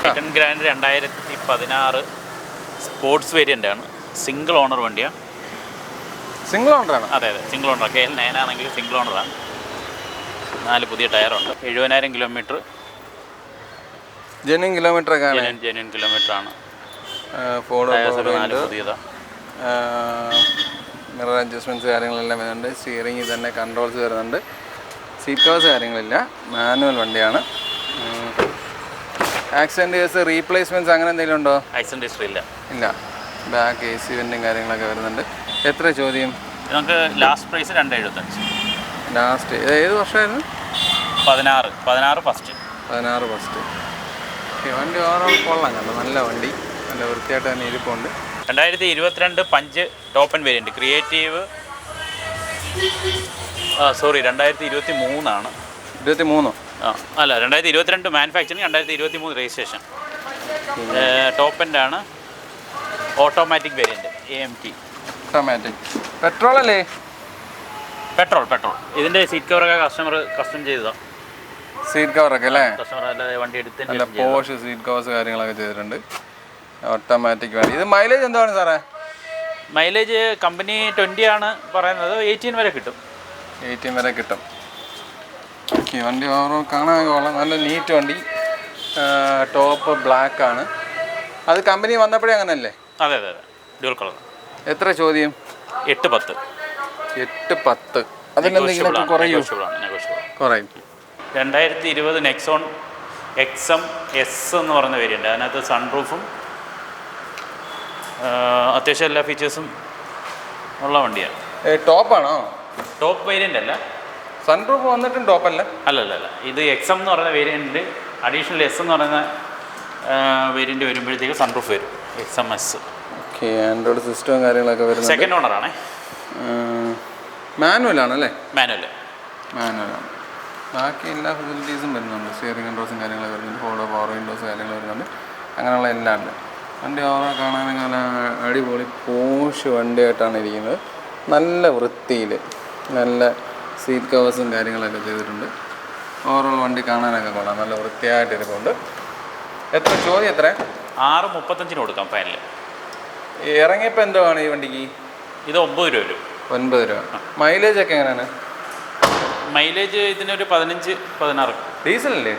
ഐറ്റൺ ഗ്രാൻഡ് 2016 സ്പോർട്സ് വേരിയൻ്റ് ആണ്. സിംഗിൾ ഓണർ വണ്ടിയാണ്. സിംഗിൾ ഓണറാണ്? അതെ, സിംഗിൾ ഓണർ. KL9 ആണെങ്കിൽ സിംഗിൾ ഓണറാണ്. 4 പുതിയ ടയറുണ്ട്. 70,000 കിലോമീറ്റർ. ജെന്യൂൻ കിലോമീറ്റർ ഒക്കെ ജെന്യൂൻ കിലോമീറ്റർ ആണ്. 4 പുതിയതാണ്. മിറർ അഡ്ജസ്റ്റ്മെൻറ്റ്സ് കാര്യങ്ങളെല്ലാം വരുന്നുണ്ട്. സ്റ്റിയറിംഗിൽ തന്നെ കൺട്രോൾസ് വരുന്നുണ്ട്. സീറ്റ് കവേഴ്സ് കാര്യങ്ങളില്ല. മാനുവൽ വണ്ടിയാണ്. ആക്സിഡൻറ്റ് കേസ് റീപ്ലേസ്മെൻറ്റ്സ് അങ്ങനെ എന്തെങ്കിലും ഉണ്ടോ? ആക്സിഡൻറ്റ് ഹിസ്റ്ററി ഇല്ല. ബാക്ക് AC വെൻറ്റും കാര്യങ്ങളൊക്കെ വരുന്നുണ്ട്. എത്ര ചോദ്യം? നമുക്ക് ലാസ്റ്റ് പ്രൈസ് 275. ലാസ്റ്റ് ഏത് വർഷമായിരുന്നു? 16 ഫസ്റ്റ്. വണ്ടി ഓവറോൾ കൊള്ളാം കേട്ടോ. നല്ല വണ്ടി, നല്ല വൃത്തിയായിട്ട് തന്നെ ഇരിപ്പുണ്ട്. 2022 punch top and variant. Creative 2023 ആണ്. 23? അല്ല, 2022 മാനുഫാക്ചറിങ്, 2023 രജിസ്ട്രേഷൻ. ടോപ്പ് എൻഡ് ആണ്. Automatic variant, AMT. Automatic. Petrol അല്ലേ? പെട്രോൾ. ഇതിൻ്റെ സീറ്റ് കവറൊക്കെ കസ്റ്റമർ കസ്റ്റം ചെയ്തതാണ്. സീറ്റ് കവറൊക്കെ അല്ലേ? കസ്റ്റമർ അല്ലാതെ വണ്ടി എടുത്ത് നല്ല പോഷ് സീറ്റ് കവേഴ്സ് കാര്യങ്ങളൊക്കെ ചെയ്തിട്ടുണ്ട്. ഓട്ടോമാറ്റിക് വണ്ടി. ഇത് മൈലേജ് എന്താണ് സാറേ? മൈലേജ് കമ്പനി 20 ആണ് പറയുന്നത്. 18 വരെ കിട്ടും. 18 വരെ കിട്ടും. ഓക്കെ, വണ്ടി ഓവറോൾ കാണാൻ കൊള്ളാം. നല്ല നീറ്റ് വണ്ടി. ടോപ്പ് ബ്ലാക്ക് ആണ്. അത് കമ്പനി വന്നപ്പോഴേ അങ്ങനല്ലേ? അതെ, ഡ്യുവൽ കളർ. എത്ര ചോദ്യം? 810. അതിലെന്തെങ്കിലും കുറയും? 2020 നെക്സോൺ XM S എന്ന് പറയുന്ന വേരിയൻ്റ്. അതിനകത്ത് സൺറൂഫും അത്യാവശ്യം എല്ലാ ഫീച്ചേഴ്സും ഉള്ള വണ്ടിയാണ്. ടോപ്പാണോ? ടോപ്പ് വേരിയൻ്റ് അല്ല. സൺറൂഫ് വന്നിട്ടും ടോപ്പല്ല? അല്ല. ഇത് XM എന്ന് പറയുന്ന വേരിയൻറ്റ്. അഡീഷണൽ S എന്ന് പറയുന്ന വേരിയൻറ്റ് വരുമ്പോഴത്തേക്ക് സൺറൂഫ് വരും. XMS. ഓക്കെ, ആൻഡ്രോയിഡ് സിസ്റ്റവും കാര്യങ്ങളൊക്കെ വരുന്നത്. സെക്കൻഡ് ഓണറാണേ. മാനുവലാണല്ലേ? മാനുവലാണ്. ബാക്കി എല്ലാ ഫെസിലിറ്റീസും വരുന്നുണ്ട്. സ്റ്റിയറിംഗ് കൺട്രോൾസും കാര്യങ്ങളൊക്കെ വരുന്നുണ്ട്. പവർ വിൻഡോസ് കാര്യങ്ങൾ വരുന്നുണ്ട്. അങ്ങനെയുള്ള എല്ലാം ഉണ്ട്. വണ്ടി ഓവറോൾ കാണാനൊക്കെ നല്ല അടിപൊളി പോഷ് വണ്ടിയായിട്ടാണ് ഇരിക്കുന്നത്. നല്ല വൃത്തിയിൽ നല്ല സീറ്റ് കവേഴ്സും കാര്യങ്ങളൊക്കെ ചെയ്തിട്ടുണ്ട്. ഓവറോൾ വണ്ടി കാണാനൊക്കെ കൊള്ളാം. നല്ല വൃത്തിയായിട്ട് ഇരിപ്പുണ്ട്. എത്ര ചോദ്യം? എത്ര? 635 കൊടുക്കാം ഫൈനൽ. ഇറങ്ങിയപ്പോൾ എന്തോ ആണ് ഈ വണ്ടിക്ക്? ഇത് 9 രൂപ വരും. 9 രൂപ. മൈലേജ് ഒക്കെ എങ്ങനെയാണ്? മൈലേജ് ഇതിനൊരു 15-16. ഡീസലല്ലേ?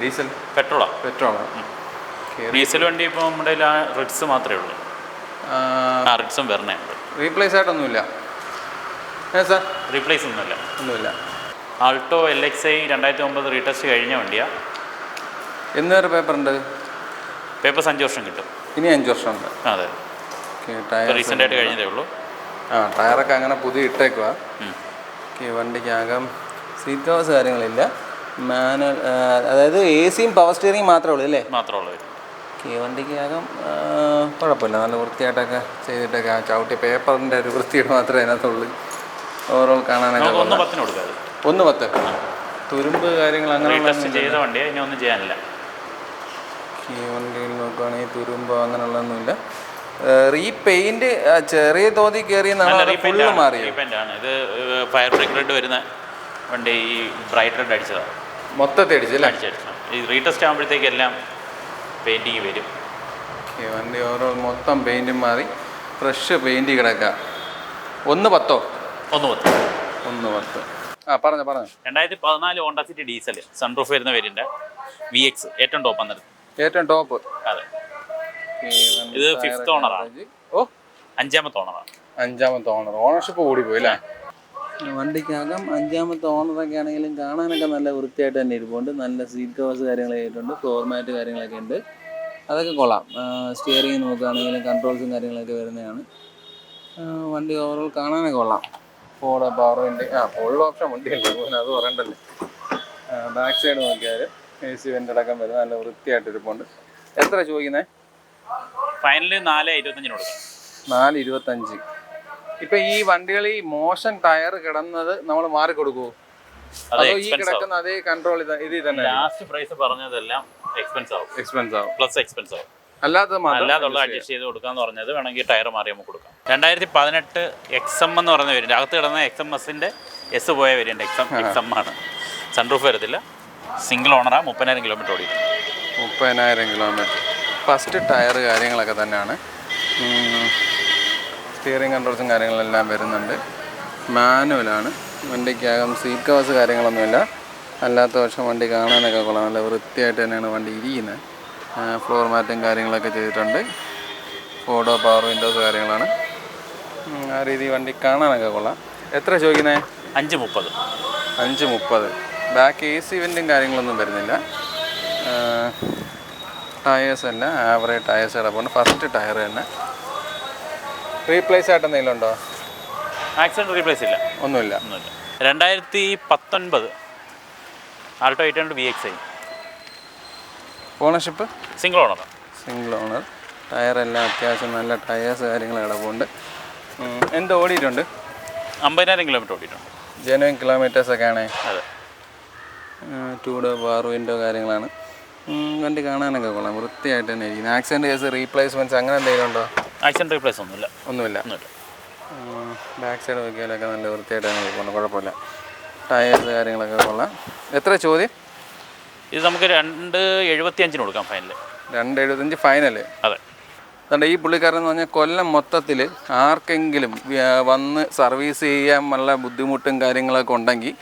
പെട്രോളാണ്. ഡീസൽ വണ്ടി ഇപ്പോൾ നമ്മുടെ റിഡ്സ് മാത്രമേ ഉള്ളൂ. റിഡ്സും വരണുണ്ട്. റീപ്ലേസ് ആയിട്ടൊന്നുമില്ല സാർ? റീപ്ലേസ് ഒന്നുമില്ല. ആൾട്ടോ LXi 2009 റീടെസ്റ്റ് കഴിഞ്ഞ വണ്ടിയാണ്. എന്ന് വരെ പേപ്പർ ഉണ്ട്? പേപ്പേഴ്സ് 5 വർഷം കിട്ടും. ഇനി 5 വർഷം ഉണ്ട്? അതെ. റീസെൻ്റായിട്ട് കഴിഞ്ഞതേ ഉള്ളൂ. ടയറൊക്കെ അങ്ങനെ പുതിയ ഇട്ടേക്കുക. വണ്ടിക്കകം സീറ്റ് കവേഴ്സ് കാര്യങ്ങളില്ല. മാനുവൽ, അതായത് ACയും പവർ സ്റ്റിയറിംഗ് മാത്രമേ ഉള്ളൂ അല്ലേ? വണ്ടിക്കകം കുഴപ്പമില്ല. നല്ല വൃത്തിയായിട്ടൊക്കെ ചെയ്തിട്ടൊക്കെ ചവിട്ടി പേപ്പറിൻ്റെ ഒരു വൃത്തിയുടെ മാത്രമേ അതിനകത്തുള്ളൂ. ഓവറോൾ കാണാനൊക്കെ 110. തുരുമ്പ് കാര്യങ്ങൾ അങ്ങനെ ചെയ്ത വണ്ടിയാണ്. ഇനി ഒന്നും ചെയ്യാനില്ല. ഈ വണ്ടിയിൽ നോക്കുകയാണെങ്കിൽ തുരുമ്പോ അങ്ങനെയുള്ളതൊന്നുമില്ല. റീപെയിൻറ്റ് ചെറിയ തോതിൽ കയറിയെന്നാണ്? ഫുള്ള് മാറി. ഇത് ഫയർ ബ്രേക്ക് റെഡ് വരുന്ന വണ്ടി. ഈ ബ്രൈറ്റ് റെഡ് അടിച്ചതാണ്. മൊത്തത്തിൽ അടിച്ചല്ലേ? ഈ റീടെസ്റ്റ് ആകുമ്പോഴത്തേക്ക് എല്ലാം പെയിൻറ്റിങ് വരും. വണ്ടി ഓരോ മൊത്തം പെയിൻറ്റും മാറി ഫ്രഷ് പെയിൻറ്റ് കിടക്കുക. 110. പറഞ്ഞു 2014 ഹോണ്ട സിറ്റി ഡീസൽ സൺറൂഫ് വരുന്ന വേരിയൻ്റ്. VX ഏറ്റവും ടോപ്പ്. ഏറ്റവും ടോപ്പ്. അതെ. ഇത് 5th ഓണറാണ്. ഓ, 5ാമത്തെ ഓണറാണ്. 5ാമത്തെ ഓണർ. ഓണർഷിപ്പ് കൂടിപ്പോയി അല്ലേ? വണ്ടിക്കകം 5ാമത്തെ ഓണറൊക്കെ ആണെങ്കിലും കാണാനൊക്കെ നല്ല വൃത്തിയായിട്ട് തന്നെ ഇരിപ്പുണ്ട്. നല്ല സീറ്റ് കവേഴ്സ് കാര്യങ്ങളൊക്കെ ആയിട്ടുണ്ട്, ഫ്ലോർ മാറ്റ് കാര്യങ്ങളൊക്കെ ഉണ്ട്, അതൊക്കെ കൊള്ളാം. സ്റ്റിയറിംഗ് നോക്കുകയാണെങ്കിലും കൺട്രോൾസും കാര്യങ്ങളൊക്കെ വരുന്നതാണ്. വണ്ടി ഓവറോൾ കാണാനൊക്കെ കൊള്ളാം. Ford power wind, full option വണ്ടിയല്ലേ, അത് പറയണ്ടല്ലോ. ബാക്ക് സൈഡ് നോക്കിയാൽ AC വെൻ്റ് അടക്കം വരുന്നത് നല്ല വൃത്തിയായിട്ട് ഇരിപ്പുണ്ട്. എത്ര ചോദിക്കുന്നത്? ഫൈനല് 4.25 കൊടുക്കാം. 4.25. ഇപ്പൊ ഈ വണ്ടികൾ ഈ മോശം ടയർ കിടന്നത് നമ്മൾ മാറി കൊടുക്കുമോ? അതോ ഈ കിടക്കുന്ന അതേ കൺട്രോൾ ഇത് തന്നെ? ലാസ്റ്റ് പ്രൈസ് പറഞ്ഞതെല്ലാം എക്സ്പെൻസ് ആവും. പ്ലസ് എക്സ്പെൻസ് ആവും. അല്ലാതുള്ള അഡ്ജസ്റ്റ് ചെയ്ത് കൊടുക്കാന്ന് പറഞ്ഞത് വേണമെങ്കിൽ ടയർ മാറി നമുക്ക് കൊടുക്കാം. 2018 XM എന്ന് പറയുന്ന വേരിയന്റ്, അകത്ത് കിടന്ന XMSന്റെ S പോയ വേരിയന്റ് XM ആണ്. സൺറൂഫ് വരത്തില്ല, സിംഗിൾ ഓണറാ, 30,000 കിലോമീറ്റർ ഓടി. 30,000 കിലോമീറ്റർ. ഫസ്റ്റ് ടയർ കാര്യങ്ങളൊക്കെ തന്നെയാണ്. സ്റ്റിയറിംഗ് കൺട്രോൾസും കാര്യങ്ങളെല്ലാം വരുന്നുണ്ട്. മാനുവലാണ്. വണ്ടിക്കകം സീറ്റ് കവേഴ്സ് കാര്യങ്ങളൊന്നുമില്ല. അല്ലാത്ത പക്ഷം വണ്ടി കാണാനൊക്കെ കൊള്ളാം, നല്ല വൃത്തിയായിട്ട് തന്നെയാണ് വണ്ടി ഇരിക്കുന്നത്. ഫ്ലോർ മാറ്റും കാര്യങ്ങളൊക്കെ ചെയ്തിട്ടുണ്ട്. ഫോർഡ് പവർ വിൻഡോസ് കാര്യങ്ങളാണ്. ആ രീതി വണ്ടി കാണാനൊക്കെ കൊള്ളാം. എത്ര ചോദിക്കുന്നത്? 5.30. 5.30. ബാക്ക് AC വെൻറ്റും കാര്യങ്ങളൊന്നും വരുന്നില്ല. ടയേഴ്സ് അല്ല, ആവറേജ് ടയേഴ്സ് കിടപ്പുണ്ട്. ഫസ്റ്റ് ടയർ തന്നെ. റീപ്ലേസ് ആയിട്ട് എന്തെങ്കിലും ഉണ്ടോ? ആക്സിഡൻറ്റ് റീപ്ലേസ് ഇല്ല, ഒന്നുമില്ല. 2019 Alto 800 VXi. Ownership single owner. ടയറെല്ലാം അത്യാവശ്യം നല്ല ടയേഴ്സ് കാര്യങ്ങൾ കിടപ്പുണ്ട്. എന്ത് ഓടിയിട്ടുണ്ട്? 50,000 കിലോമീറ്റർ ഓടിയിട്ടുണ്ട്. ജെനുവിൻ കിലോമീറ്റേഴ്സൊക്കെ ആണേ. അതെ. 2 ഡോർ പവർ വിൻഡോ കാര്യങ്ങളാണ്. വണ്ടി കാണാനൊക്കെ കൊള്ളാം, വൃത്തിയായിട്ട് തന്നെ ഇരിക്കുന്നത്. ആക്സിഡൻറ്റ് കേസ് റീപ്ലേസ്മെൻറ്റ്സ് അങ്ങനെ എന്തെങ്കിലും ഉണ്ടോ? ആക്സിഡൻറ്റ് റീപ്ലേസ് ഒന്നുമില്ല. ബാക്ക് സൈഡ് നോക്കിയാലൊക്കെ നല്ല വൃത്തിയായിട്ട് തന്നെ ഇരിക്കുന്നു, കുഴപ്പമില്ല. ടയേഴ്സ് കാര്യങ്ങളൊക്കെ കൊള്ളാം. എത്ര ചോദ്യം? ഇത് നമുക്ക് 2.75 കൊടുക്കാം ഫൈനല്. 2.75 ഫൈനല്. അതെ. അതുകൊണ്ട് ഈ പുള്ളിക്കാരൻ എന്ന് പറഞ്ഞാൽ കൊല്ലം മൊത്തത്തിൽ ആർക്കെങ്കിലും വന്ന് സർവീസ് ചെയ്യാനുള്ള ബുദ്ധിമുട്ടും കാര്യങ്ങളൊക്കെ ഉണ്ടെങ്കിൽ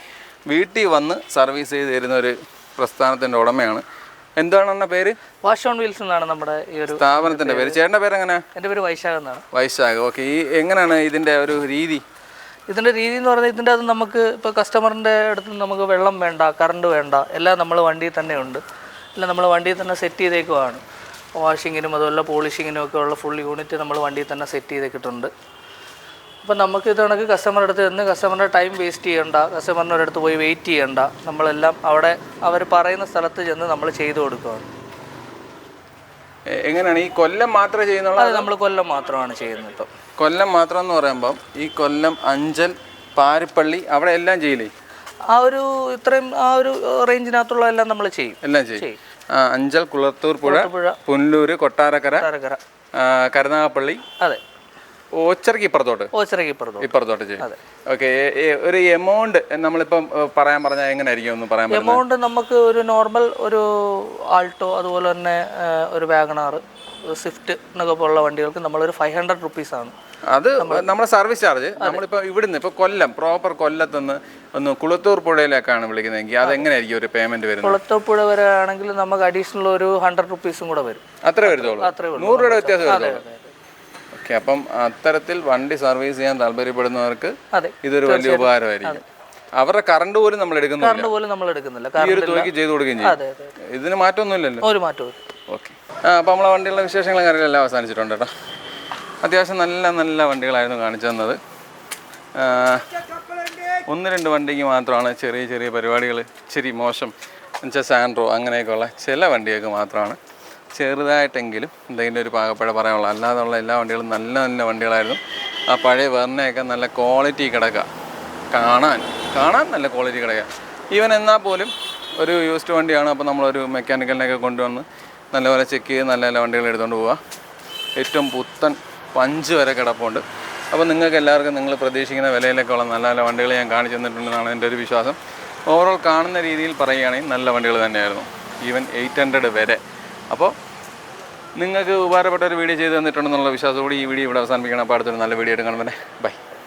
വീട്ടിൽ വന്ന് സർവീസ് ചെയ്ത് തരുന്ന ഒരു പ്രസ്ഥാനത്തിൻ്റെ ഉടമയാണ്. എന്താണ് എന്ന പേര്? വാഷ് ഓൺ വീൽസ് എന്നാണ് നമ്മുടെ ഈ ഒരു സ്ഥാപനത്തിൻ്റെ പേര്. ചേട്ടൻ്റെ പേര് എങ്ങനെ? എൻ്റെ പേര് വൈശാഖ് എന്നാണ്. വൈശാഖ്. ഓക്കെ. ഈ എങ്ങനെയാണ് ഇതിൻ്റെ ഒരു രീതി? ഇതിൻ്റെ രീതി എന്ന് പറഞ്ഞാൽ ഇതിൻ്റെ അത് നമുക്ക് ഇപ്പോൾ കസ്റ്റമറിൻ്റെ അടുത്ത് നമുക്ക് വെള്ളം വേണ്ട, കറണ്ട് വേണ്ട, എല്ലാം നമ്മൾ വണ്ടിയിൽ തന്നെ ഉണ്ട്. എല്ലാം നമ്മൾ വണ്ടിയിൽ തന്നെ സെറ്റ് ചെയ്തേക്കുവാണ്. വാഷിങ്ങിനും അതുപോലെ പോളിഷിങ്ങിനും ഒക്കെ ഉള്ള ഫുൾ യൂണിറ്റ് നമ്മൾ വണ്ടിയിൽ തന്നെ സെറ്റ് ചെയ്തിട്ടുണ്ട്. അപ്പം നമുക്ക് ഇത് കണക്ക് കസ്റ്റമറുടെ അടുത്ത് ചെന്ന് കസ്റ്റമറിൻ്റെ ടൈം വേസ്റ്റ് ചെയ്യണ്ട, കസ്റ്റമറിൻ്റെ ഒരിടത്ത് പോയി വെയിറ്റ് ചെയ്യണ്ട, നമ്മളെല്ലാം അവിടെ അവർ പറയുന്ന സ്ഥലത്ത് ചെന്ന് നമ്മൾ ചെയ്തു കൊടുക്കുകയാണ്. എങ്ങനെയാണ് ഈ കൊല്ലം മാത്രമേ ചെയ്യുന്നുള്ളൂ? അത് നമ്മൾ കൊല്ലം മാത്രമാണ് ചെയ്യുന്നത്. ഇപ്പം കൊല്ലം മാത്രം എന്ന് പറയുമ്പം ഈ കൊല്ലം, അഞ്ചൽ, പാരിപ്പള്ളി അവിടെ എല്ലാം ചെയ്യില്ലേ? ആ ഒരു റേഞ്ചിനകത്തുള്ള എല്ലാം നമ്മൾ ചെയ്യും. എല്ലാം ചെയ്യും. അഞ്ചൽ, കുളത്തൂർ പുഴ, പുനലൂര്, കൊട്ടാരക്കര, കരുനാഗപ്പള്ളി. അതെ. ഓച്ചിറക്ക് ഇപ്പുറത്തോട്ട് ചെയ്യും. ഓക്കെ. ഒരു എമൗണ്ട് നമ്മളിപ്പം പറയാൻ പറഞ്ഞാൽ എങ്ങനെയായിരിക്കും ഒന്ന് പറയാൻ? എമൗണ്ട് നമുക്ക് ഒരു നോർമൽ ഒരു ആൾട്ടോ, അതുപോലെ തന്നെ ഒരു വാഗണാർ, സ്വിഫ്റ്റ് എന്നൊക്കെ പോലുള്ള വണ്ടികൾക്ക് നമ്മളൊരു 500 റുപ്പീസാണ്. അത് നമ്മുടെ സർവീസ് ചാർജ്. നമ്മളിപ്പോൾ ഇവിടുന്ന് ഇപ്പോൾ കൊല്ലം പ്രോപ്പർ കൊല്ലത്തുനിന്ന് ഒന്ന് കുളത്തൂർ പുഴയിലേക്കാണ് വിളിക്കുന്നതെങ്കിൽ അതെങ്ങനെയായിരിക്കും ഒരു പേയ്മെന്റ് വരുന്നത്? കുളത്തൂർ പുഴ വരെ ആണെങ്കിൽ നമുക്ക് അഡീഷണൽ ഒരു 100 റുപ്പീസും കൂടെ വരും. അത്രേ വരുത്തുള്ളൂ? 100 രൂപയുടെ വ്യത്യാസം വരുത്തുള്ളൂ. ഓക്കെ. അപ്പം അത്തരത്തിൽ വണ്ടി സർവീസ് ചെയ്യാൻ താല്പര്യപ്പെടുന്നവർക്ക് ഇതൊരു വലിയ ഉപകാരമായിരിക്കും. അവരുടെ കറണ്ട് പോലും നമ്മൾ എടുക്കുന്നില്ല. ഈ ഒരു തുകയ്ക്ക് ചെയ്ത് കൊടുക്കുകയും ചെയ്യും. ഇതിന് മാറ്റമൊന്നുമില്ലല്ലോ? ഒരു മാറ്റവും. ഓക്കെ. അപ്പോൾ നമ്മളെ വണ്ടികളുടെ വിശേഷങ്ങളും കാര്യങ്ങളെല്ലാം അവസാനിച്ചിട്ടുണ്ട് കേട്ടോ. അത്യാവശ്യം നല്ല നല്ല വണ്ടികളായിരുന്നു കാണിച്ചു തന്നത്. 1-2 വണ്ടിക്ക് മാത്രമാണ് ചെറിയ ചെറിയ പരിപാടികൾ ഇച്ചിരി മോശം എന്നുവെച്ചാൽ സാൻഡ്രോ അങ്ങനെയൊക്കെയുള്ള ചില വണ്ടികൾക്ക് മാത്രമാണ് ചെറുതായിട്ടെങ്കിലും എന്തെങ്കിലും ഒരു പാകപ്പഴ പറയാനുള്ളൂ. അല്ലാതുള്ള എല്ലാ വണ്ടികളും നല്ല നല്ല വണ്ടികളായിരുന്നു. ആ പഴയ വെർണയൊക്കെ നല്ല ക്വാളിറ്റി കിടക്കുക, കാണാൻ നല്ല ക്വാളിറ്റി കിടക്കുക. ഈവൻ എന്നാൽ പോലും ഒരു യൂസ്ഡ് വണ്ടിയാണ്. അപ്പോൾ നമ്മളൊരു മെക്കാനിക്കലിനെയൊക്കെ കൊണ്ടുവന്ന് നല്ലപോലെ ചെക്ക് ചെയ്ത് നല്ല നല്ല വണ്ടികൾ എടുത്തുകൊണ്ട് പോവുക. ഏറ്റവും പുത്തൻ പഞ്ച് വരെ കിടപ്പുണ്ട്. അപ്പോൾ നിങ്ങൾക്ക് എല്ലാവർക്കും നിങ്ങൾ പ്രതീക്ഷിക്കുന്ന വിലയിലൊക്കെയുള്ള നല്ല നല്ല വണ്ടികൾ ഞാൻ കാണിച്ചു തന്നിട്ടുണ്ടെന്നാണ് എൻ്റെ ഒരു വിശ്വാസം. ഓവറോൾ കാണുന്ന രീതിയിൽ പറയുകയാണെങ്കിൽ നല്ല വണ്ടികൾ തന്നെയായിരുന്നു, ഈവൻ 800 വരെ. അപ്പോൾ നിങ്ങൾക്ക് ഉപകാരപ്പെട്ട ഒരു വീഡിയോ ചെയ്ത് തന്നിട്ടുണ്ടെന്നുള്ള വിശ്വാസത്തോടെ ഈ വീഡിയോ ഇവിടെ അവസാനിപ്പിക്കണം. അപ്പോൾ അടുത്തൊരു നല്ല വീഡിയോ ആയിട്ട് കാണുമ്പോൾ ബൈ.